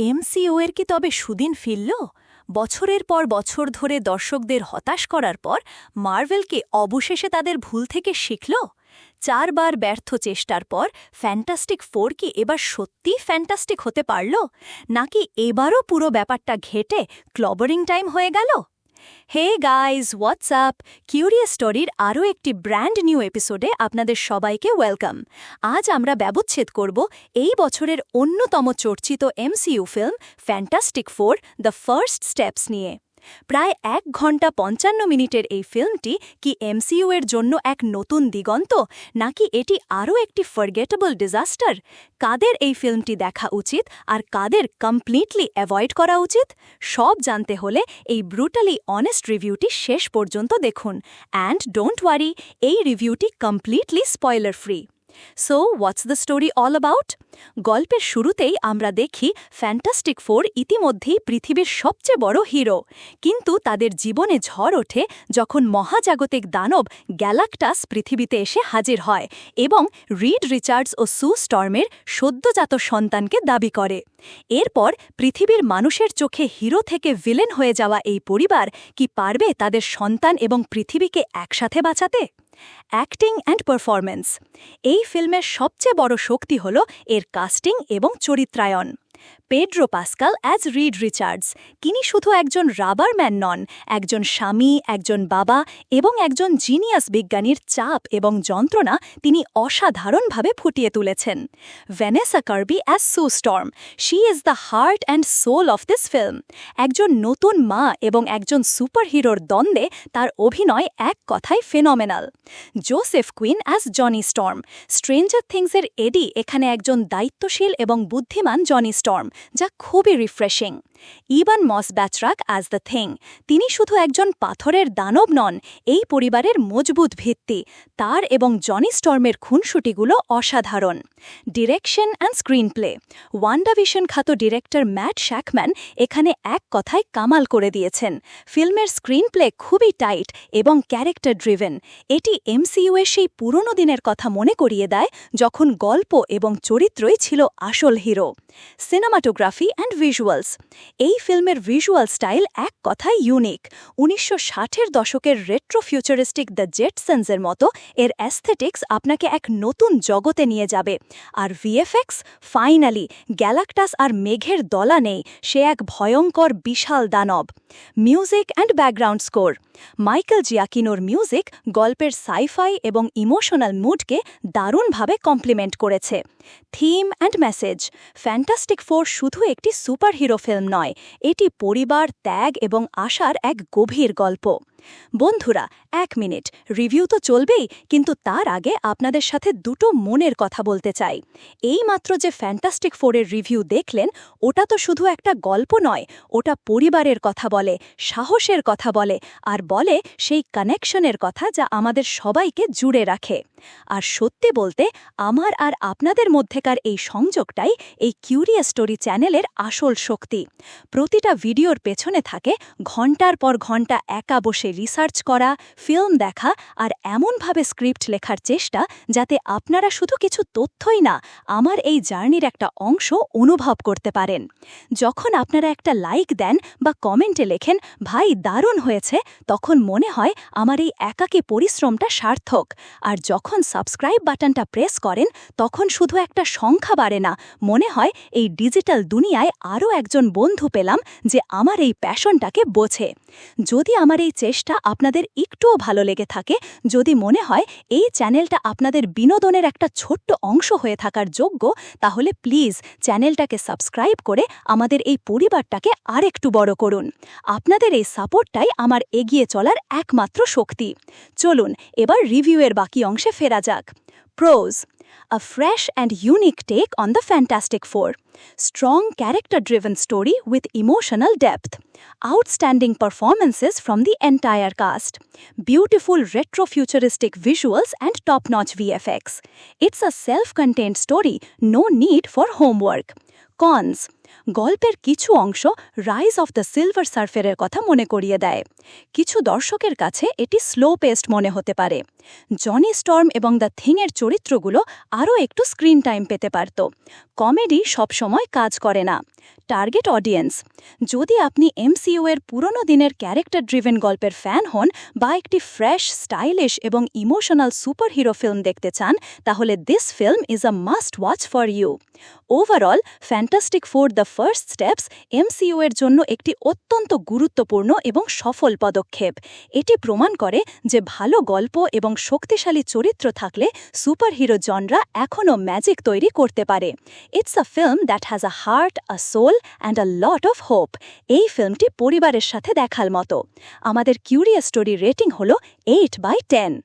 MCU এর কি তবে সুদিন ফিরল? বছরের পর বছর ধরে দর্শকদের হতাশ করার পর মার্ভেলকে অবশেষে তাদের ভুল থেকে শিখল। 4 বার ব্যর্থ চেষ্টার পর ফ্যান্টাস্টিক ফোর কি এবার সত্যিই ফ্যান্টাস্টিক হতে পারল, নাকি এবারও পুরো ব্যাপারটা ঘেটে ক্লবারিং টাইম হয়ে গেল? Hey guys, WhatsApp! কিউরিয়াস স্টোরির আরও একটি ব্র্যান্ড নিউ এপিসোডে আপনাদের সবাইকে ওয়েলকাম। আজ আমরা ব্যবচ্ছেদ করব এই বছরের অন্যতম চর্চিত MCU film fantastic four the first steps নিয়ে। প্রায় 1 ঘন্টা 55 মিনিটের এই ফিল্মটি কি এমসিইউ এর জন্য এক নতুন দিগন্ত, নাকি এটি আরও একটি ফরগেটেবল ডিজাস্টার? কাদের এই ফিল্মটি দেখা উচিত আর কাদের কমপ্লিটলি অ্যাভয়েড করা উচিত, সব জানতে হলে এই ব্রুটালি অনেস্ট রিভিউটি শেষ পর্যন্ত দেখুন। অ্যান্ড ডোন্ট ওয়ারি, এই রিভিউটি completely spoiler free. So what's the story all about? গল্পের শুরুতেই আমরা দেখি ফ্যান্টাস্টিক ফোর ইতিমধ্যেই পৃথিবীর সবচেয়ে বড় হিরো, কিন্তু তাদের জীবনে ঝড় ওঠে যখন মহাজাগতিক দানব গ্যালাক্টাস পৃথিবীতে এসে হাজির হয় এবং রিড রিচার্ডস ও সু স্টর্মের সদ্যজাত সন্তানকে দাবি করে। এরপর পৃথিবীর মানুষের চোখে হিরো থেকে ভিলেন হয়ে যাওয়া এই পরিবার কি পারবে তাদের সন্তান এবং পৃথিবীকে একসাথে বাঁচাতে? Acting and performance. এই ফিল্মের সবচেয়ে বড় শক্তি হল এর কাস্টিং এবং চরিত্রায়ন। Pedro Pascal as Reed Richards, তিনি শুধু একজন রাবার ম্যান নন, একজন স্বামী, একজন বাবা এবং একজন জিনিয়াস বিজ্ঞানীর চাপ এবং যন্ত্রণা তিনি অসাধারণভাবে ফুটিয়ে তুলেছেন। Vanessa Kirby as Sue Storm, she is the heart and soul of this film. একজন নতুন মা এবং একজন সুপারহিরোর দ্বন্দ্বে তার অভিনয় এক কথায় phenomenal. Joseph Quinn as Johnny Storm, stranger থিংসের এডি এখানে একজন দায়িত্বশীল এবং বুদ্ধিমান জনি স্টর্ম, যা খুবই refreshing. Ebon Moss Bachrach as the thing, তিনি শুধু একজন পাথরের দানব নন, এই পরিবারের মজবুত ভিত্তি। তার এবং জনি স্টর্মের খুনসুটিগুলো অসাধারণ। Direction and screenplay. ওয়ান্ডাভিশন খ্যাত ডিরেক্টর ম্যাট শ্যাকম্যান এখানে এক কথায় কামাল করে দিয়েছেন। ফিল্মের স্ক্রিনপ্লে খুবই টাইট এবং ক্যারেক্টার ড্রিভেন। এটি এমসিইউ এর সেই পুরনো দিনের কথা মনে করিয়ে দেয় যখন গল্প এবং চরিত্রই ছিল আসল হিরো। Cinematography and visuals. এই ফিল্মের ভিজুয়াল স্টাইল এক কথায় ইউনিক। 1960-এর দশকের রেট্রো ফিউচারিস্টিক দ্য জেটসন্সের মতো এর অ্যাস্থেটিক্স আপনাকে এক নতুন জগতে নিয়ে যাবে। আর ভিএফএক্স, ফাইনালি গ্যালাক্টাস আর মেঘের দলা নেই, সে এক ভয়ঙ্কর বিশাল দানব। Music and background score. Michael জিয়াকিনোর মিউজিক গল্পের সাইফাই এবং ইমোশনাল মুডকে দারুণভাবে কমপ্লিমেন্ট করেছে। Theme and message. Fantastic four শুধু একটি সুপারহিরো ফিল্ম নয়, এটি পরিবার, ত্যাগ এবং আশার এক গভীর গল্প। বন্ধুরা, 1 মিনিট, রিভিউ তো চলবেই, কিন্তু তার আগে আপনাদের সাথে দুটো মনের কথা বলতে চাই। এইমাত্র যে ফ্যান্টাস্টিক ফোরের রিভিউ দেখলেন, ওটা তো শুধু একটা গল্প নয়, ওটা পরিবারের কথা বলে, সাহসের কথা বলে, আর বলে সেই কানেকশনের কথা যা আমাদের সবাইকে জুড়ে রাখে। আর সত্যি বলতে, আমার আর আপনাদের মধ্যেকার এই সংযোগটাই এই কিউরিয়াস স্টোরি চ্যানেলের আসল শক্তি। প্রতিটা ভিডিওর পেছনে থাকে ঘন্টার পর ঘন্টা একা বসে রিসার্চ করা, ফিল্ম দেখা আর এমনভাবে স্ক্রিপ্ট লেখার চেষ্টা যাতে আপনারা শুধু কিছু তথ্যই না, আমার এই জার্নির একটা অংশ অনুভব করতে পারেন। যখন আপনারা একটা লাইক দেন বা কমেন্টে লেখেন ভাই দারুণ হয়েছে, তখন মনে হয় আমার এই একাকী পরিশ্রমটা সার্থক। আর যখন সাবস্ক্রাইব বাটনটা প্রেস করেন, তখন শুধু একটা সংখ্যা বাড়ে না, মনে হয় এই ডিজিটাল দুনিয়ায় আরও একজন বন্ধু পেলাম যে আমার এই প্যাশনটাকে বোঝে। যদি আমার এই চেষ্টা আপনাদের একটুও ভালো লেগে থাকে, যদি মনে হয় এই চ্যানেলটা আপনাদের বিনোদনের একটা ছোট্ট অংশ হয়ে থাকার যোগ্য, তাহলে প্লিজ চ্যানেলটাকে সাবস্ক্রাইব করে আমাদের এই পরিবারটাকে আরেকটু বড় করুন। আপনাদের এই সাপোর্টটাই আমার এগিয়ে চলার একমাত্র শক্তি। চলুন এবার রিভিউয়ের বাকি অংশে ফেরা যাক। Pros. A fresh and unique take on the Fantastic Four. Strong character-driven story with emotional depth. Outstanding performances from the entire cast. Beautiful retro-futuristic visuals and top-notch VFX. It's a self-contained story, no need for homework. Cons. গল্পের কিছু অংশ rise of the silver সার্ফারের কথা মনে করিয়ে দেয়। কিছু দর্শকের কাছে এটি স্লো পেস্ট মনে হতে পারে। জনি স্টর্ম এবং দ্য থিংয়ের চরিত্রগুলো আরও একটু স্ক্রিন টাইম পেতে পারত। কমেডি সবসময় কাজ করে না। Target audience. যদি আপনি এমসিইউ এর পুরনো দিনের ক্যারেক্টার ড্রিভেন গল্পের ফ্যান হন বা একটি ফ্রেশ, স্টাইলিশ এবং ইমোশনাল সুপারহিরো ফিল্ম দেখতে চান, তাহলে this film is a must watch for you. Overall, fantastic four the first steps MCU এর জন্য একটি অত্যন্ত গুরুত্বপূর্ণ এবং সফল পদক্ষেপ। এটি প্রমাণ করে যে ভালো গল্প এবং শক্তিশালী চরিত্র থাকলে সুপারহিরো জনরা এখনও ম্যাজিক তৈরি করতে পারে। It's a film that has a heart, a soul and a lot of hope. এই ফিল্মটি পরিবারের সাথে দেখার মতো। আমাদের কিউরিয়াস স্টোরি রেটিং হল 8/10।